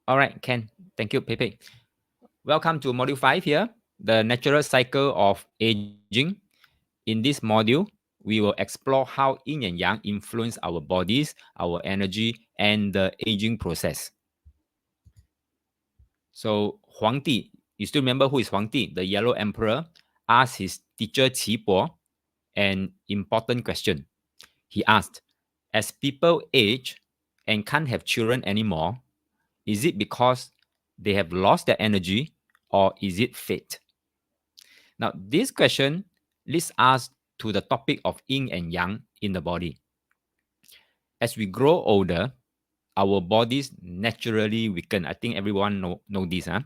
All right, Ken. Thank you, Pepe. Welcome to Module 5 here, the natural cycle of aging. In this module, we will explore how yin and yang influence our bodies, our energy, and the aging process. So, Huangdi, you still remember who is Huangdi, the yellow emperor, asked his teacher Qi an important question. He asked, as people age and can't have children anymore, is it because they have lost their energy or is it fate? Now, this question leads us to the topic of yin and yang in the body. As we grow older, our bodies naturally weaken. I think everyone know this. Huh?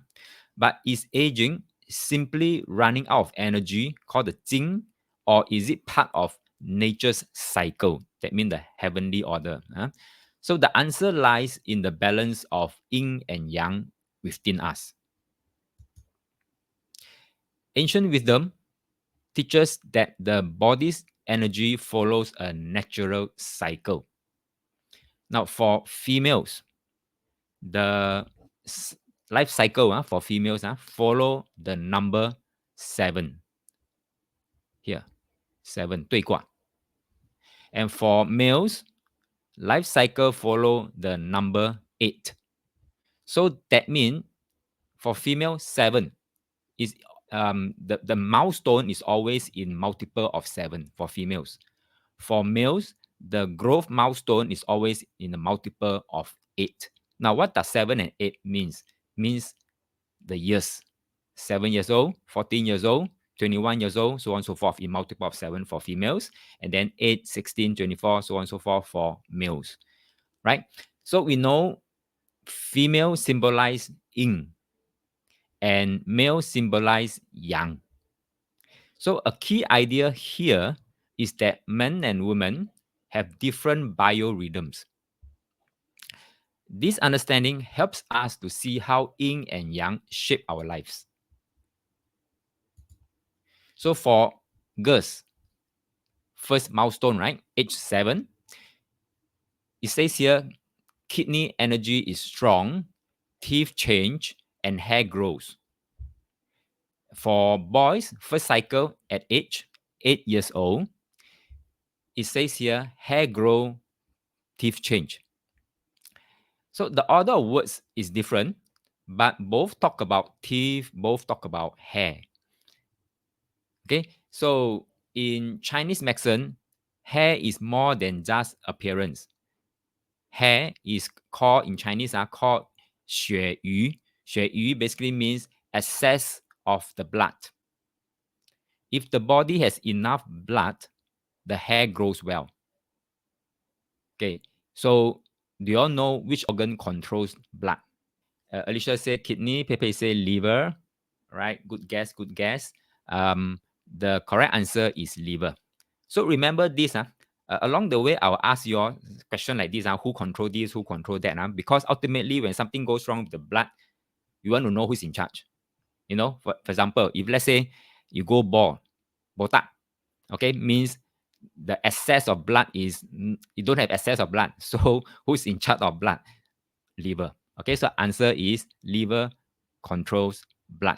But is aging simply running out of energy called the jing, or is it part of nature's cycle? That means the heavenly order. Huh? So the answer lies in the balance of yin and yang within us. Ancient wisdom teaches that the body's energy follows a natural cycle. Now, for females, the life cycle for females follow the number 7. Here, 7, 对卦. And for males, life cycle follow the number 8. So that means for female, 7 is the milestone is always in multiple of 7 for females. For males, the growth milestone is always in a multiple of 8. Now, what does 7 and 8 means? Means the years. 7 years old, 14 years old, 21 years old, so on and so forth, in multiple of 7 for females, and then 8, 16, 24, so on and so forth for males, right? So we know female symbolize yin and male symbolize yang. So a key idea here is that men and women have different biorhythms. This understanding helps us to see how yin and yang shape our lives. So for girls, first milestone, right? Age 7. It says here, kidney energy is strong, teeth change, and hair grows. For boys, first cycle at age 8 years old, it says here, hair grow, teeth change. So the order of words is different, but both talk about teeth, both talk about hair. Okay, so in Chinese medicine, hair is more than just appearance. Hair is called in Chinese called 血鱼. 血鱼 basically means excess of the blood. If the body has enough blood, the hair grows well. Okay, so do you all know which organ controls blood? Alicia said kidney, Pepe said liver, right? Good guess, good guess. The correct answer is liver. So remember this, along the way, I'll ask you a question like this, who control this, who control that, because ultimately when something goes wrong with the blood, you want to know who's in charge. You know, for example, if let's say you go botak, okay, means the excess of blood is, you don't have excess of blood. So who's in charge of blood? Liver. Okay, so answer is liver controls blood.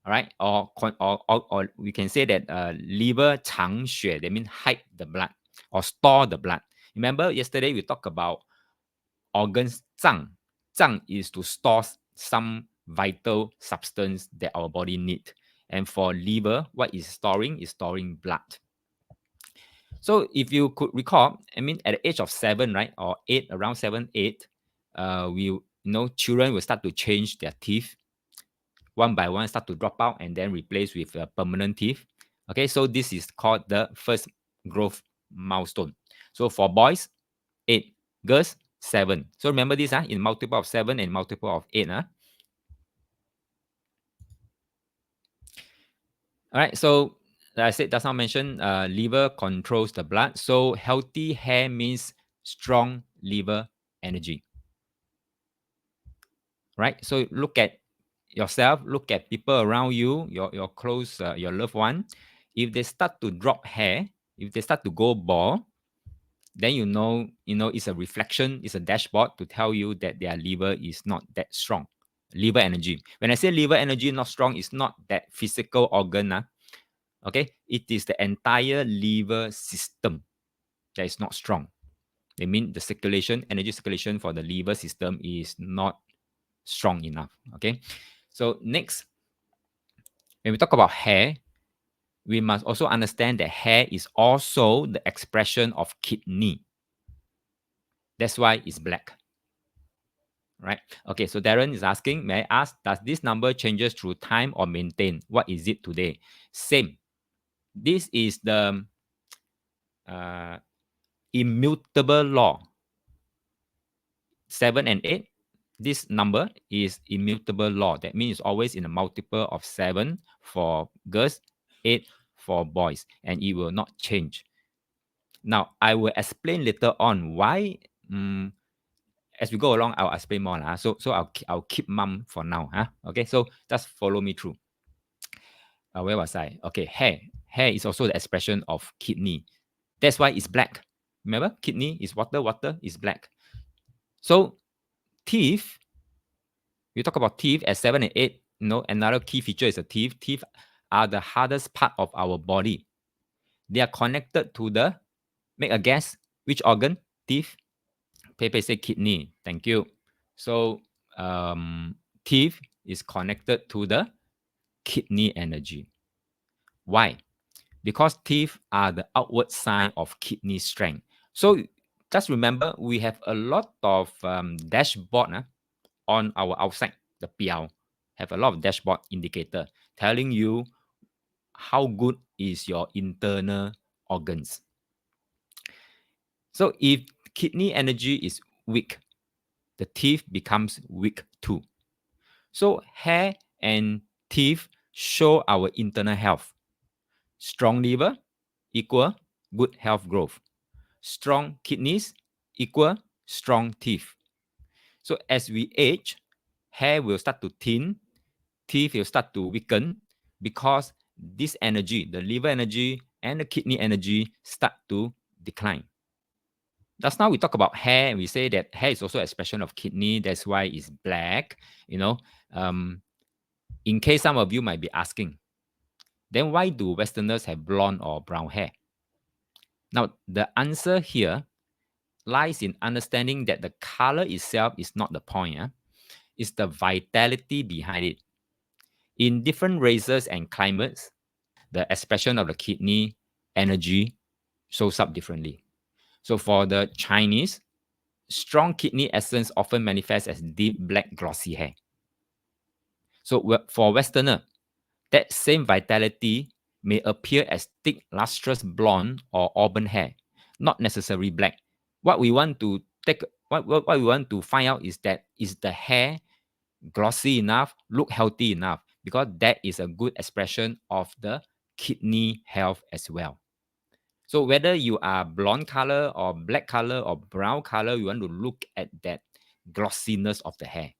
All right, or we can say that liver 藏血, that means hide the blood or store the blood. Remember yesterday we talked about organs 脏. 脏 is to store some vital substance that our body need. And for liver, what is storing? Is storing blood. So if you could recall, I mean, at the age of 7, right, or 8, around 7, 8, children will start to change their teeth. One by one, start to drop out and then replace with permanent teeth. Okay, so this is called the first growth milestone. So for boys, 8, girls, 7. So remember this, in multiple of 7 and multiple of 8. All right, so I said just now mentioned, liver controls the blood. So healthy hair means strong liver energy. Right? So look at yourself, look at people around you, your close, your loved one. If they start to drop hair, if they start to go bald, then you know it's a reflection, it's a dashboard to tell you that their liver is not that strong. Liver energy. When I say liver energy not strong, it's not that physical organ. Okay, it is the entire liver system that is not strong. They mean the circulation, energy circulation for the liver system is not strong enough. Okay, so next, when we talk about hair, we must also understand that hair is also the expression of kidney. That's why it's black. Right? Okay, so Darren is asking, may I ask, does this number changes through time or maintain? What is it today? Same. This is the uh, immutable law. 7 and 8, this number is immutable law. That means it's always in a multiple of 7 for girls, 8 for boys, and it will not change. Now, I will explain later on why. As we go along, I'll explain more. So I'll keep mum for now. Okay, so just follow me through. Where was I? Okay, hair. Hair is also the expression of kidney. That's why it's black. Remember, kidney is water, water is black. So teeth, we talk about teeth as 7 and 8. Another key feature is the teeth. Teeth are the hardest part of our body. They are connected to the, make a guess, which organ? Teeth. Pepe say kidney. Thank you. So teeth is connected to the kidney energy. Why? Because teeth are the outward sign of kidney strength. So just remember, we have a lot of dashboard on our outside, the PL, have a lot of dashboard indicator telling you how good is your internal organs. So if kidney energy is weak, the teeth becomes weak too. So hair and teeth show our internal health. Strong liver equal good health growth. Strong kidneys equal strong teeth. So as we age, hair will start to thin, teeth will start to weaken because this energy, the liver energy and the kidney energy, start to decline. Just now we talk about hair and we say that hair is also an expression of kidney. That's why it's black. In case some of you might be asking, then why do Westerners have blonde or brown hair? Now, the answer here lies in understanding that the color itself is not the point. It's the vitality behind it. In different races and climates, the expression of the kidney energy shows up differently. So for the Chinese, strong kidney essence often manifests as deep black glossy hair. So for Westerner, that same vitality may appear as thick, lustrous blonde or auburn hair, not necessarily black. What we want to find out is that is the hair glossy enough, look healthy enough, because that is a good expression of the kidney health as well. So whether you are blonde color or black color or brown color, you want to look at that glossiness of the hair.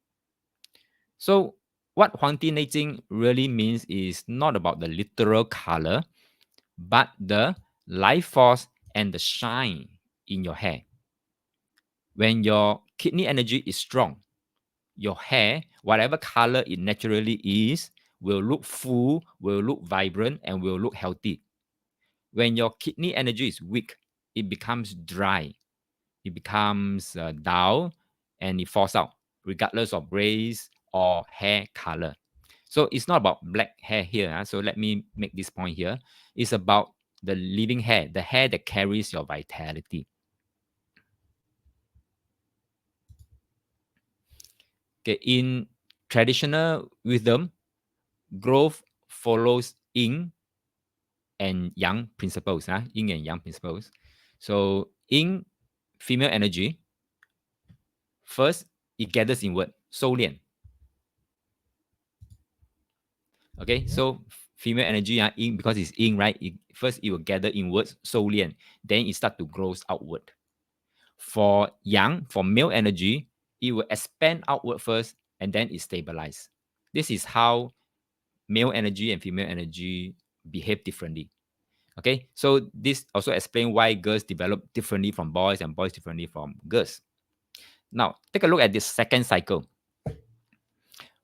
So what 黄帝内经 really means is not about the literal color, but the life force and the shine in your hair. When your kidney energy is strong, your hair, whatever color it naturally is, will look full, will look vibrant, and will look healthy. When your kidney energy is weak, it becomes dry, it becomes dull, and it falls out, regardless of race or hair color. So it's not about black hair here. So let me make this point here. It's about the living hair, the hair that carries your vitality. Okay, in traditional wisdom, growth follows yin and yang principles. Yin and yang principles. So yin, female energy, first it gathers inward, 收敛. Okay, so female energy, yin, because it's yin, right? First it will gather inwards, 收敛, then it start to grow outward. For yang, for male energy, it will expand outward first and then it stabilize. This is how male energy and female energy behave differently. Okay, so this also explains why girls develop differently from boys and boys differently from girls. Now, take a look at this second cycle.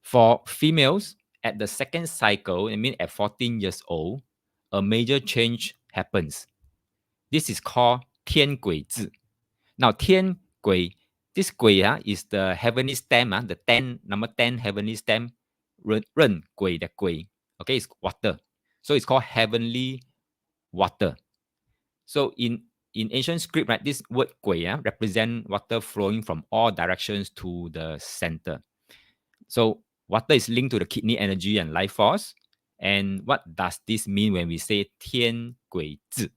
For females, at the second cycle, it means at 14 years old, a major change happens. This is called 天癸至. Now, 天癸, this 癸 is the heavenly stem, the 10, number 10 heavenly stem, 壬癸 the 癸. Okay, it's water. So it's called heavenly water. So in ancient script, right, this word 癸 represent water flowing from all directions to the center. So water is linked to the kidney energy and life force. And what does this mean when we say 天癸至?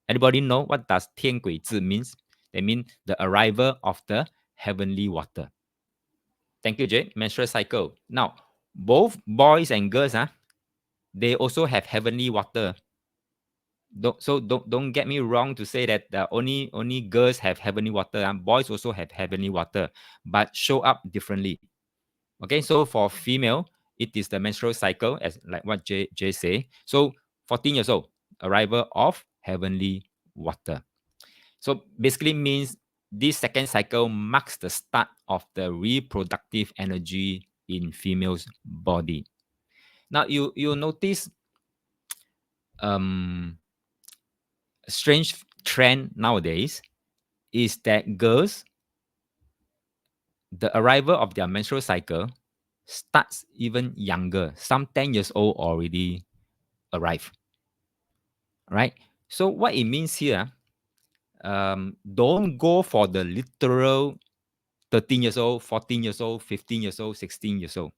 Anybody know what does 天癸至 means? That means the arrival of the heavenly water. Thank you, Jay. Menstrual cycle. Now, both boys and girls, they also have heavenly water. Don't get me wrong to say that only girls have heavenly water. Boys also have heavenly water, but show up differently. Okay, so for female, it is the menstrual cycle, as like what Jay say. So 14 years old, arrival of heavenly water. So basically means this second cycle marks the start of the reproductive energy in female's body. Now you notice strange trend nowadays is that girls, the arrival of their menstrual cycle starts even younger. Some 10 years old already arrive. Right? So what it means here, don't go for the literal 13 years old, 14 years old, 15 years old, 16 years old.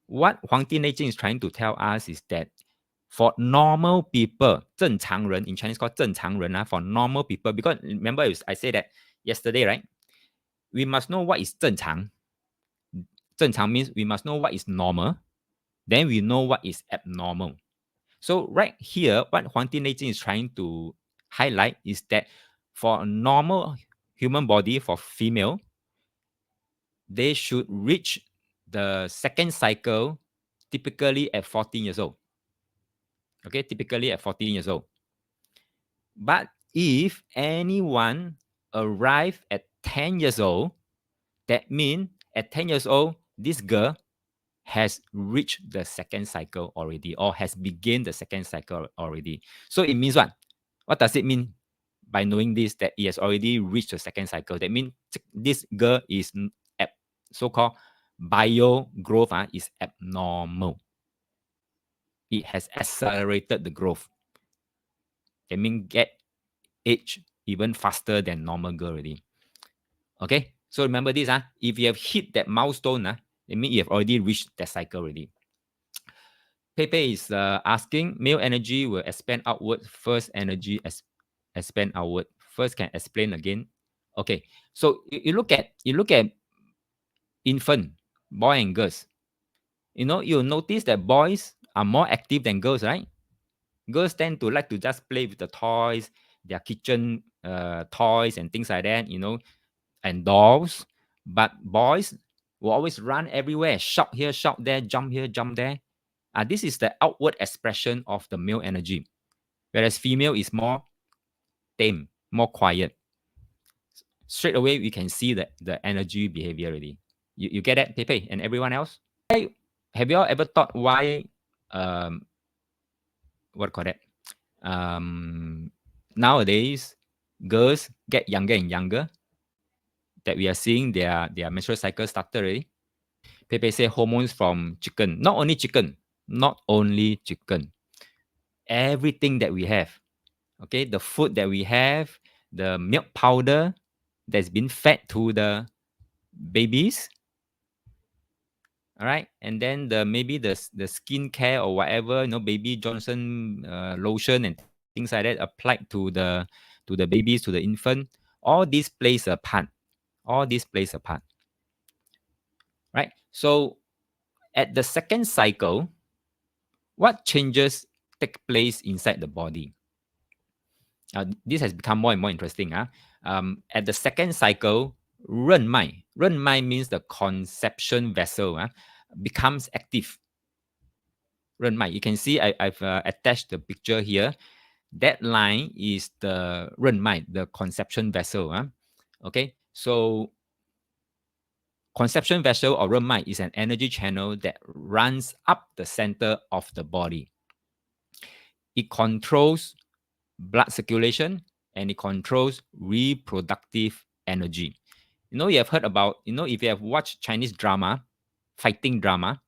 What Hdnj is trying to tell us is that for normal people, 正常人, in Chinese called 正常人, for normal people, because remember I said that yesterday, right? We must know what is 正常. 正常 means we must know what is normal. Then we know what is abnormal. So right here, what Hdnj is trying to highlight is that for a normal human body, for female, they should reach the second cycle typically at 14 years old. Okay, typically at 14 years old. But if anyone arrive at 10 years old, that means at 10 years old, this girl has reached the second cycle already, or has begun the second cycle already. So it means what? What does it mean by knowing this, that it has already reached the second cycle? That means this girl is so-called bio growth is abnormal. It has accelerated the growth. That means get age even faster than normal girl already. Okay, so remember this, if you have hit that milestone, it means you have already reached that cycle already. Pepe is asking, male energy will expand outward, first energy expand outward. First, can explain again. Okay, so you look at infant, boy and girls. You'll notice that boys are more active than girls, right? Girls tend to like to just play with the toys, their kitchen toys and things like that, and dolls. But boys will always run everywhere, shout here, shout there, jump here, jump there. This is the outward expression of the male energy, whereas female is more tame, more quiet. Straight away, we can see the energy behavior already. You get that, Pepe, and everyone else? Have you all ever thought why, what call that? Nowadays, girls get younger and younger, that we are seeing their menstrual cycle started already? Pepe say hormones from chicken. Not only chicken. Not only chicken. Everything that we have. Okay, the food that we have, the milk powder that's been fed to the babies. All right, and then maybe the skincare or whatever, Baby Johnson lotion and things like that applied to the babies, to the infant. All this plays a part. All this plays a part. Right. So at the second cycle, what changes take place inside the body? This has become more and more interesting. At the second cycle, 任脉 means the conception vessel becomes active. 任脉, you can see I've attached the picture here. That line is the 任脉, the conception vessel. Okay, so conception vessel or 任脉 is an energy channel that runs up the center of the body. It controls blood circulation and it controls reproductive energy. You know, you have heard about, if you have watched Chinese drama, fighting drama,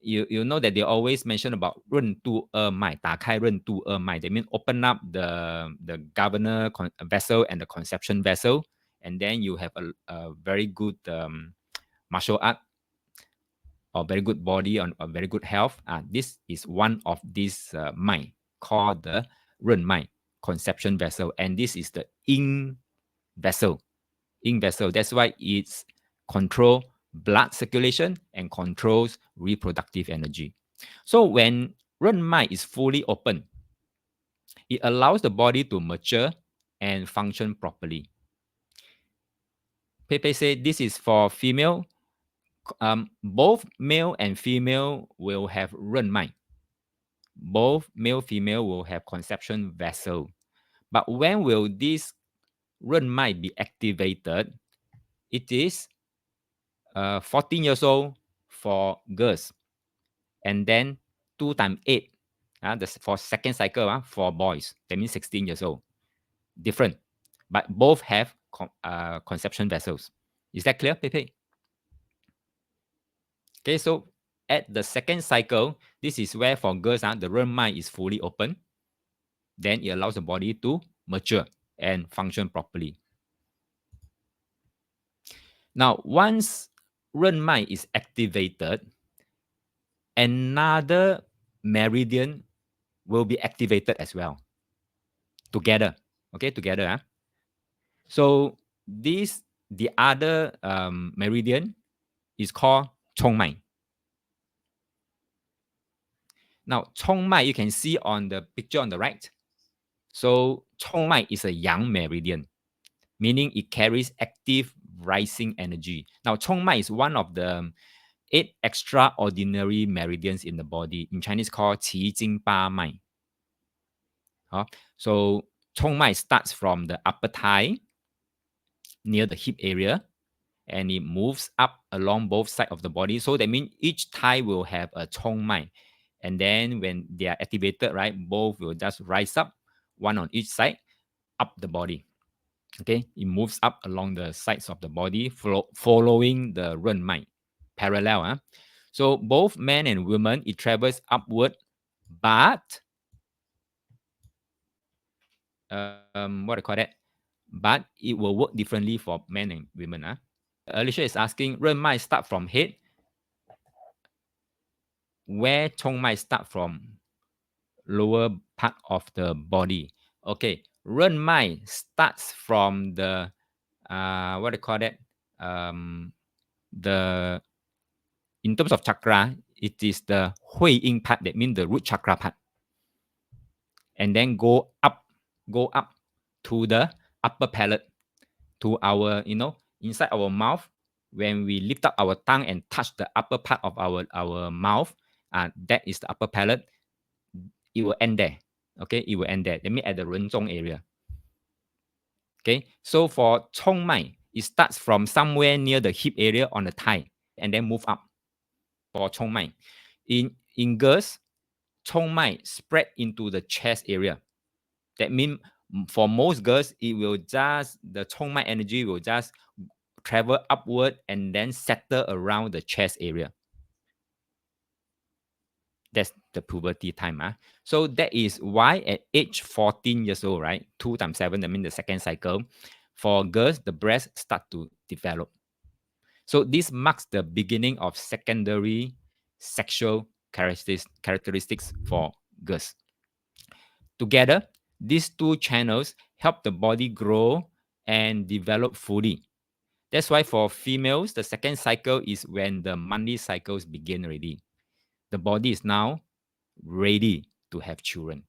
you know that they always mention about 任督二脉, 打开任督二脉. They mean open up the governor vessel and the conception vessel, and then you have a very good martial art or very good body or very good health. This is one of these 脉 called the 任脉 conception vessel, and this is the yin vessel. Yin vessel. That's why it's control blood circulation and controls reproductive energy. So when 任脉 is fully open, it allows the body to mature and function properly. Pepe said this is for female. Both male and female will have 任脉. Both male female will have conception vessel. But when will this 任脉 be activated? It is 14 years old for girls, and then 2 times 8 for second cycle for boys. That means 16 years old. Different, but both have conception vessels. Is that clear, Pepe? Okay, so at the second cycle, this is where for girls, the 任脉 is fully open. Then it allows the body to mature and function properly. Now, once 任脉 is activated, another meridian will be activated as well. Together. Okay, together. So the other meridian is called 冲脉. Now, 冲脉 you can see on the picture on the right. So 冲脉 is a yang meridian, meaning it carries active rising energy. Now, 冲脉 is one of the 8 extraordinary meridians in the body. In Chinese called 奇经八脉. So 冲脉 starts from the upper thigh near the hip area, and it moves up along both sides of the body. So that means each thigh will have a 冲脉. And then when they are activated, right, both will just rise up, one on each side, up the body. Okay, it moves up along the sides of the body, following the 任脉, parallel. So both men and women, it travels upward, but what do you call that? But it will work differently for men and women. Alicia is asking, 任脉 start from head, where 冲脉 start from lower part of the body. Okay, 任脉 starts from the what do you call that? The in terms of chakra, it is the 会阴 part, that means the root chakra part, and then go up to the upper palate, to our inside our mouth. When we lift up our tongue and touch the upper part of our mouth, that is the upper palate. It will end there. Okay, it will end there. That means at the 人中 area. Okay, so for 冲脉, it starts from somewhere near the hip area on the thigh and then move up for 冲脉. In girls, 冲脉 spread into the chest area. That means for most girls, it will just, the 冲脉 energy will just travel upward and then settle around the chest area. That's the puberty time. So that is why at age 14 years old, right? 2 times 7, that means the second cycle. For girls, the breasts start to develop. So this marks the beginning of secondary sexual characteristics for girls. Together, these two channels help the body grow and develop fully. That's why for females, the second cycle is when the monthly cycles begin already. The body is now ready to have children.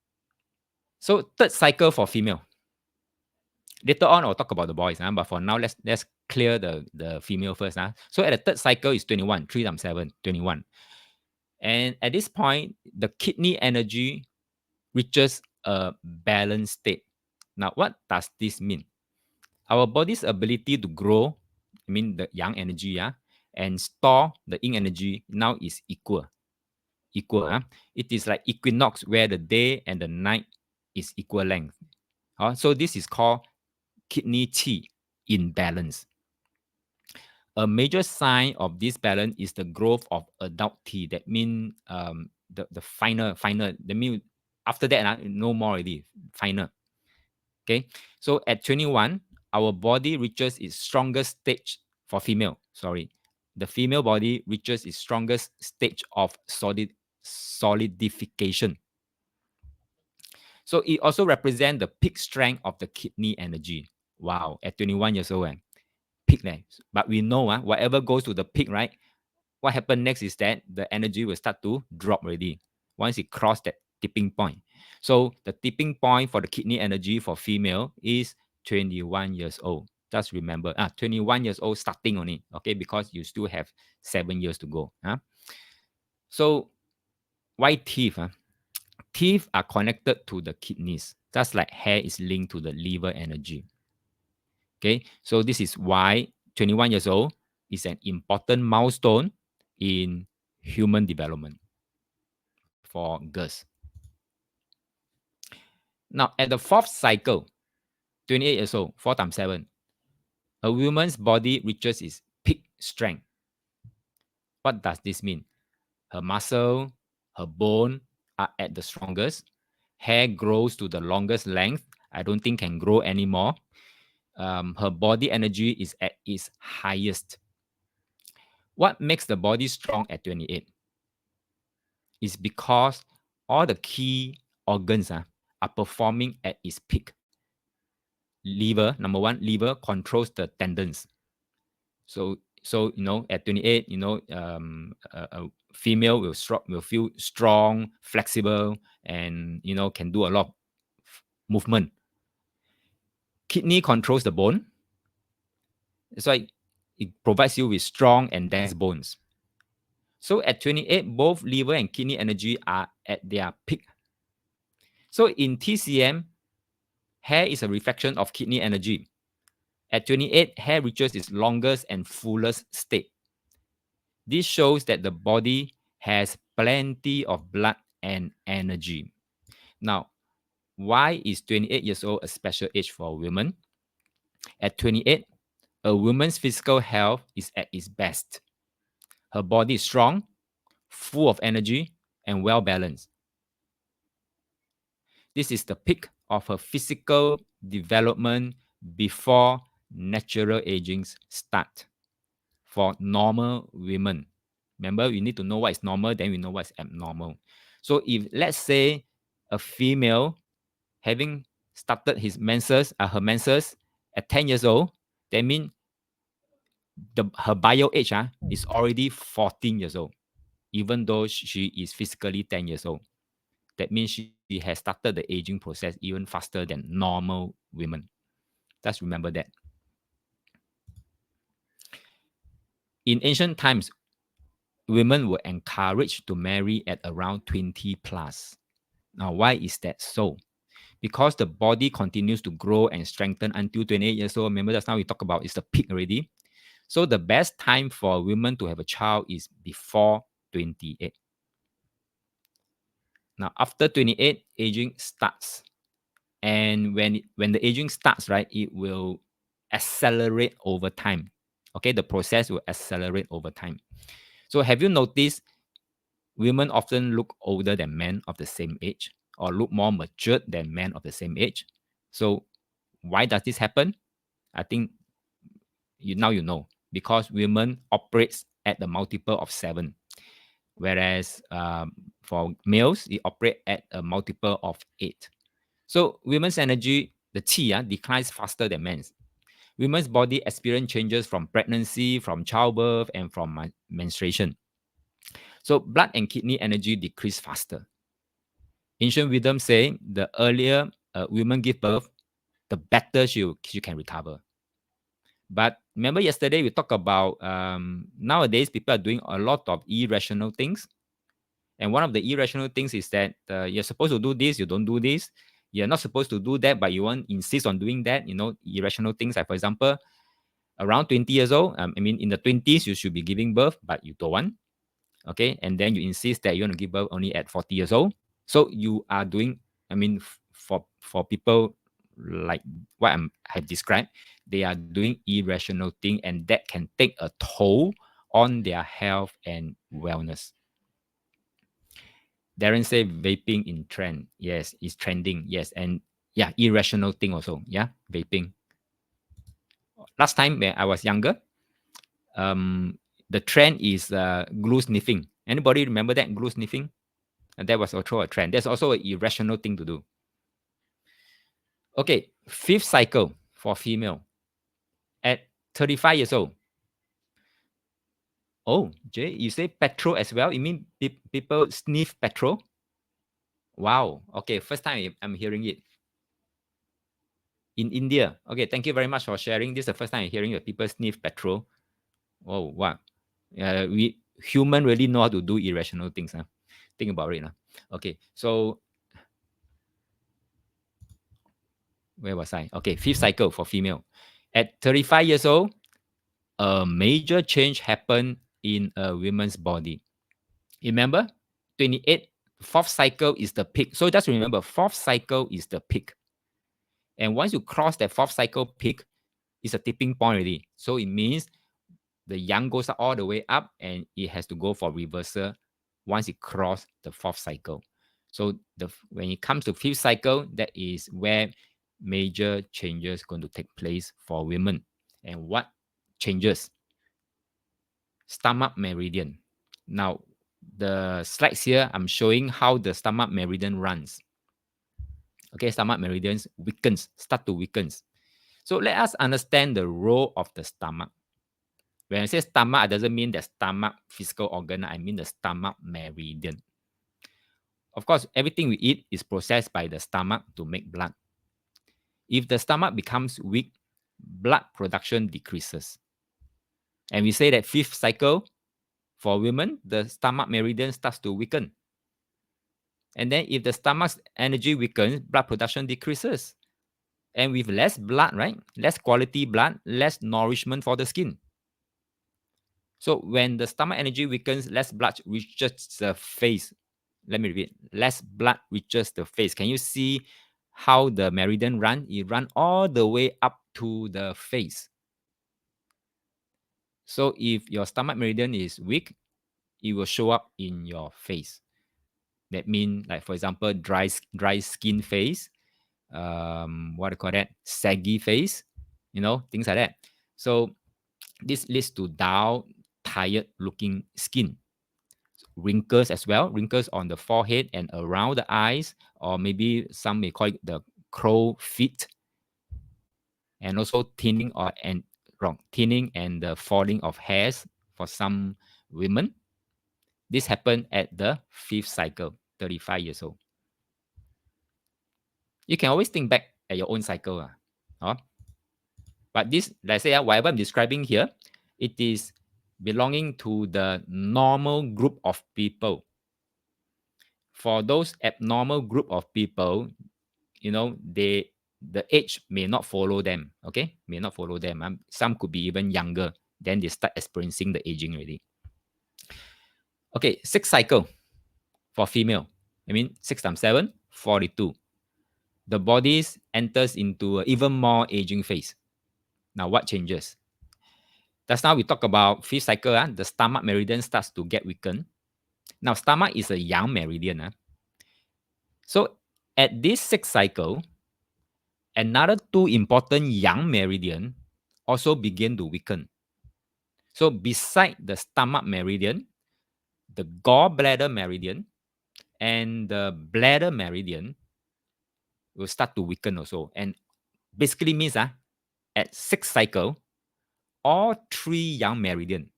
So third cycle for female. Later on, I'll talk about the boys, but for now, let's clear the female first. So at the third cycle is 21, 3 times 7, 21. And at this point, the kidney energy reaches a balanced state. Now, what does this mean? Our body's ability to grow, I mean the yang energy, and store the yin energy now is equal. It is like equinox where the day and the night is equal length. So this is called kidney qi in balance. A major sign of this balance is the growth of adult T. That means the final. That means after that, no more already. Final. Okay. So at 21, our body reaches its strongest stage for female. Sorry. The female body reaches its strongest stage of solidification. So it also represents the peak strength of the kidney energy. Wow. At 21 years old, peak. But we know whatever goes to the peak, right? What happens next is that the energy will start to drop already once it crossed that tipping point. So the tipping point for the kidney energy for female is 21 years old. Just remember, 21 years old starting only, okay, because you still have 7 years to go. So why teeth? Teeth are connected to the kidneys, just like hair is linked to the liver energy. Okay, so this is why 21 years old is an important milestone in human development for girls. Now, at the fourth cycle, 28 years old, 4 times 7, a woman's body reaches its peak strength. What does this mean? Her muscle, her bone are at the strongest. Hair grows to the longest length. I don't think can grow anymore. Her body energy is at its highest. What makes the body strong at 28? Is because all the key organs are performing at its peak. Liver, number one, liver controls the tendons. So at 28, a female will feel strong, flexible, and can do a lot of movement. Kidney controls the bone. That's why it provides you with strong and dense bones. So at 28, both liver and kidney energy are at their peak. So in TCM, hair is a reflection of kidney energy. At 28, hair reaches its longest and fullest state. This shows that the body has plenty of blood and energy. Now, why is 28 years old a special age for women? At 28, a woman's physical health is at its best. Her body is strong, full of energy, and well balanced. This is the peak of her physical development before natural aging start for normal women. Remember, we need to know what is normal, then we know what is abnormal. So if let's say a female having started her menses at 10 years old, that means her bio age is already 14 years old, even though she is physically 10 years old. That means she has started the aging process even faster than normal women. Just remember that. In ancient times, women were encouraged to marry at around 20 plus. Now, why is that so? Because the body continues to grow and strengthen until 28 years old. Remember, just now we talked about it's the peak already. So the best time for women to have a child is before 28. Now, after 28, aging starts. And when the aging starts, right, it will accelerate over time. Okay, the process will accelerate over time. So have you noticed women often look older than men of the same age or look more matured than men of the same age? So why does this happen? I think you know, because women operates at the multiple of 7, whereas for males, it operate at a multiple of 8. So women's energy, the qi, declines faster than men's. Women's body experience changes from pregnancy, from childbirth, and from menstruation. So blood and kidney energy decrease faster. Ancient wisdom say the earlier women give birth, the better she can recover. But remember yesterday we talked about nowadays people are doing a lot of irrational things. And one of the irrational things is that you're supposed to do this, you don't do this. You're not supposed to do that, but you want insist on doing that, irrational things. Like, for example, around 20 years old, in the 20s, you should be giving birth, but you don't want. Okay. And then you insist that you want to give birth only at 40 years old. So you are doing, for people like what I have described, they are doing irrational thing, and that can take a toll on their health and wellness. Darren say vaping in trend. Yes, it's trending. Yes, and yeah, irrational thing also. Yeah, vaping. Last time when I was younger, the trend is glue sniffing. Anybody remember that glue sniffing? And that was also a trend. That's also an irrational thing to do. Okay, fifth cycle for female at 35 years old. Oh, Jay, you say petrol as well? You mean people sniff petrol? Wow. Okay, first time I'm hearing it. In India. Okay, thank you very much for sharing. This is the first time I'm hearing that people sniff petrol. Oh, wow. We human really know how to do irrational things. Huh? Think about it. Huh? Okay, so where was I? Okay, fifth cycle for female. At 35 years old, a major change happened in a woman's body. Remember, 28, fourth cycle is the peak. So just remember, fourth cycle is the peak. And once you cross that fourth cycle peak, it's a tipping point already. So it means the yang goes all the way up and it has to go for reversal once it crosses the fourth cycle. So when it comes to fifth cycle, that is where major changes going to take place for women. And what changes? Stomach meridian. Now, the slides here, I'm showing how the stomach meridian runs. Okay, stomach meridians start to weaken. So let us understand the role of the stomach. When I say stomach, it doesn't mean the stomach physical organ. I mean the stomach meridian. Of course, everything we eat is processed by the stomach to make blood. If the stomach becomes weak, blood production decreases. And we say that fifth cycle for women, the stomach meridian starts to weaken. And then if the stomach's energy weakens, blood production decreases. And with less blood, right? Less quality blood, less nourishment for the skin. So when the stomach energy weakens, less blood reaches the face. Let me repeat. Less blood reaches the face. Can you see how the meridian run? It run all the way up to the face. So if your stomach meridian is weak, it will show up in your face. That means, like for example, dry skin face, what do you call that? Saggy face, things like that. So this leads to dull, tired looking skin. Wrinkles as well, wrinkles on the forehead and around the eyes, or maybe some may call it the crow feet, and also thinning and the falling of hairs for some women. This happened at the fifth cycle, 35 years old. You can always think back at your own cycle. But this, let's say, whatever I'm describing here, it is belonging to the normal group of people. For those abnormal group of people, the age may not follow them. Okay, may not follow them. Some could be even younger. Then they start experiencing the aging already. Okay, sixth cycle for female. 6 times 7, 42. The body enters into an even more aging phase. Now, what changes? Just now we talk about fifth cycle. The stomach meridian starts to get weakened. Now, stomach is a yang meridian. So, at this sixth cycle, another two important yang meridian also begin to weaken. So, beside the stomach meridian, the gallbladder meridian and the bladder meridian will start to weaken also. And basically means at sixth cycle, all three yang meridian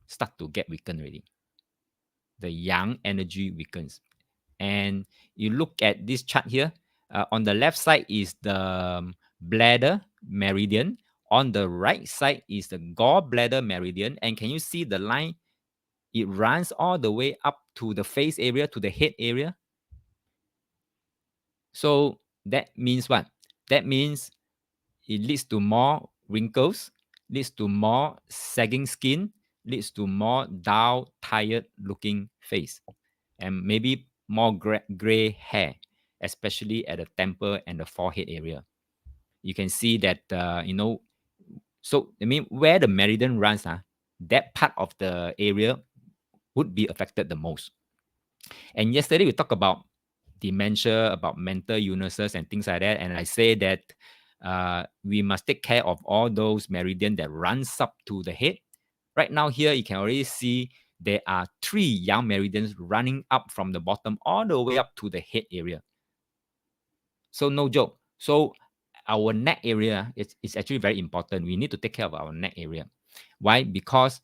start to get weakened already. The yang energy weakens. And you look at this chart here, on the left side is the bladder meridian. On the right side is the gallbladder meridian. And can you see the line? It runs all the way up to the face area, to the head area. So That means what? That means it leads to more wrinkles, leads to more sagging skin, leads to more dull, tired looking face, and maybe more gray hair, especially at the temple and the forehead area. You can see that, so I mean, where the meridian runs, that part of the area would be affected the most. And yesterday we talked about dementia, about mental illnesses and things like that. And I say that we must take care of all those meridian that runs up to the head. Right now here, you can already see there are 3 young meridians running up from the bottom all the way up to the head area. So no joke. So our neck area is actually very important. We need to take care of our neck area. Why? Because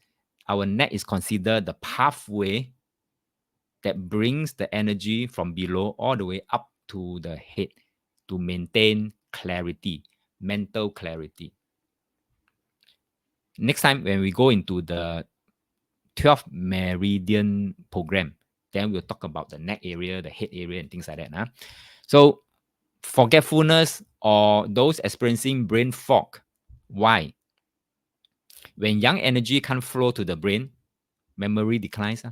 our neck is considered the pathway that brings the energy from below all the way up to the head to maintain clarity, mental clarity. Next time when we go into the 12 meridian program, then we'll talk about the neck area, the head area, and things like that. Huh? So forgetfulness or those experiencing brain fog. Why? When young energy can't flow to the brain, memory declines. Huh?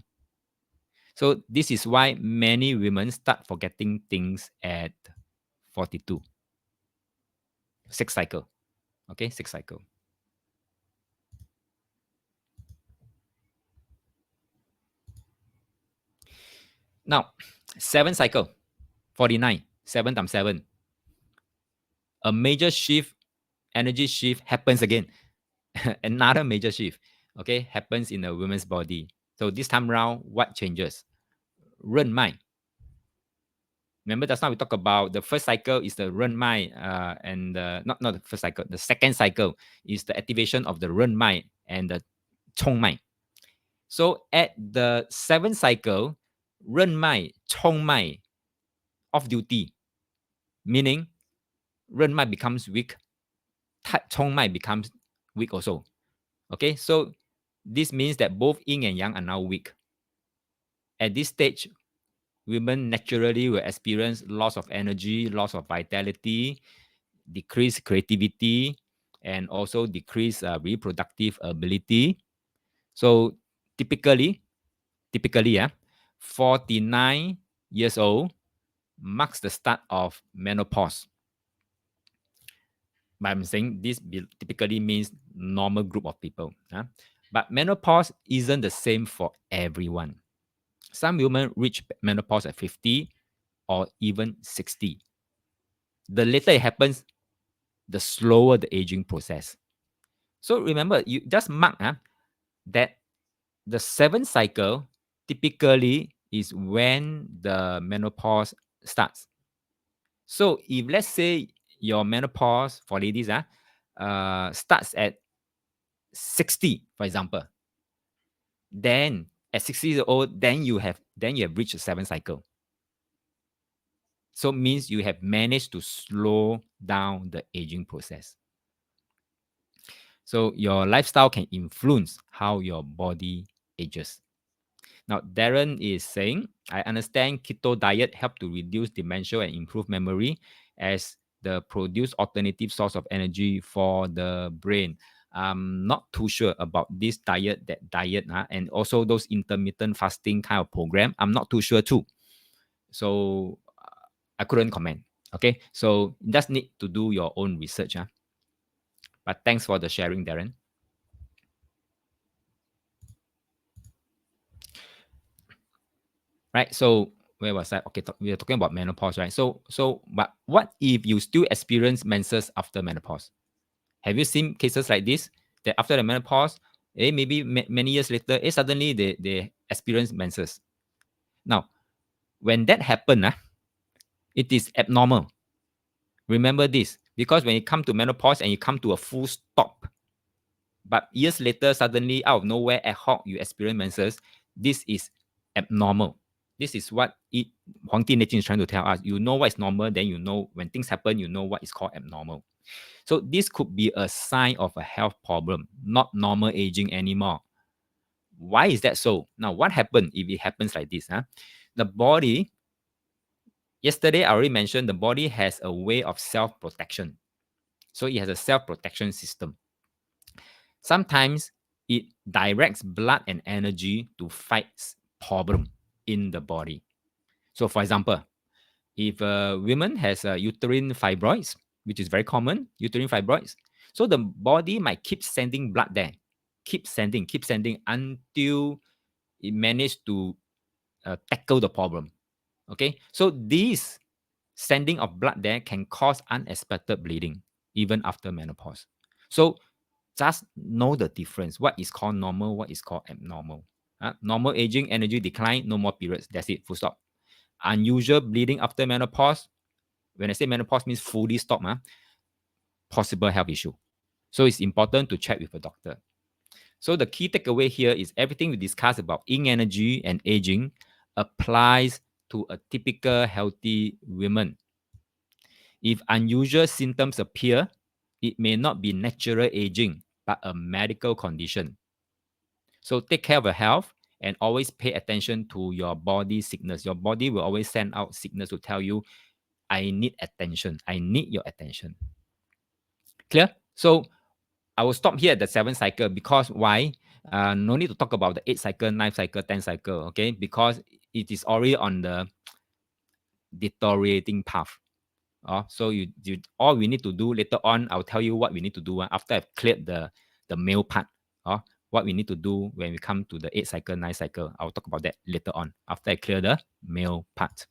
So this is why many women start forgetting things at 42. 6 cycle. Okay, 6 cycle. Now, 7 cycle, 49, 7 times 7. A major shift, energy shift happens again. Another major shift, okay, happens in a woman's body. So this time around, what changes? 任脉. Remember just now we talked about the first cycle is the 任脉, and not the first cycle, the second cycle is the activation of the 任脉 and the 冲脉. So at the 7th cycle, 任脉, 冲脉 off duty, meaning 任脉 becomes weak, 冲脉 becomes weak also. Okay, so this means that both yin and yang are now weak. At this stage, women naturally will experience loss of energy, loss of vitality, decreased creativity, and also decreased reproductive ability. So typically, 49 years old marks the start of menopause. But I'm saying this typically means normal group of people. But menopause isn't the same for everyone. Some women reach menopause at 50 or even 60. The later it happens, the slower the aging process. So remember, you just mark that the 7th cycle typically is when the menopause starts. So if let's say your menopause for ladies starts at 60, for example, then at 60 years old, then you have reached the 7th cycle. So it means you have managed to slow down the aging process. So your lifestyle can influence how your body ages. Now, Darren is saying, I understand keto diet help to reduce dementia and improve memory as the produce alternative source of energy for the brain. I'm not too sure about this diet, and also those intermittent fasting kind of program. I'm not too sure too. So I couldn't comment. Okay, so you just need to do your own research. But thanks for the sharing, Darren. Right. So where was I? Okay, we are talking about menopause, right? So but what if you still experience menses after menopause? Have you seen cases like this that after the menopause, maybe many years later, suddenly they experience menses? Now, when that happens, it is abnormal. Remember this, because when you come to menopause and you come to a full stop, but years later, suddenly out of nowhere, ad hoc, you experience menses, this is abnormal. This is what Huang Ti Neijing is trying to tell us. You know what is normal, then you know when things happen, you know what is called abnormal. So this could be a sign of a health problem, not normal aging anymore. Why is that so? Now, what happens if it happens like this? The body yesterday I already mentioned the body has a way of self-protection. So it has a self-protection system. Sometimes it directs blood and energy to fight problem in the body. So for example, if a woman has a uterine fibroids, which is very common, uterine fibroids, so the body might keep sending blood there, keep sending until it managed to tackle the problem. Okay, so this sending of blood there can cause unexpected bleeding even after menopause. So just know the difference. What is called normal, what is called abnormal. Normal aging, energy decline, no more periods. That's it, full stop. Unusual bleeding after menopause. When I say menopause means fully stop, possible health issue. So it's important to check with a doctor. So the key takeaway here is everything we discussed about yin energy and aging applies to a typical healthy woman. If unusual symptoms appear, it may not be natural aging, but a medical condition. So take care of your health and always pay attention to your body signals. Your body will always send out signals to tell you, I need attention. I need your attention. Clear? So I will stop here at the 7th cycle because why? No need to talk about the 8th cycle, 9th cycle, 10th cycle, okay? Because it is already on the deteriorating path. So you all we need to do later on, I'll tell you what we need to do after I've cleared the male part. What we need to do when we come to the 8th cycle, 9th cycle. I'll talk about that later on after I clear the male part.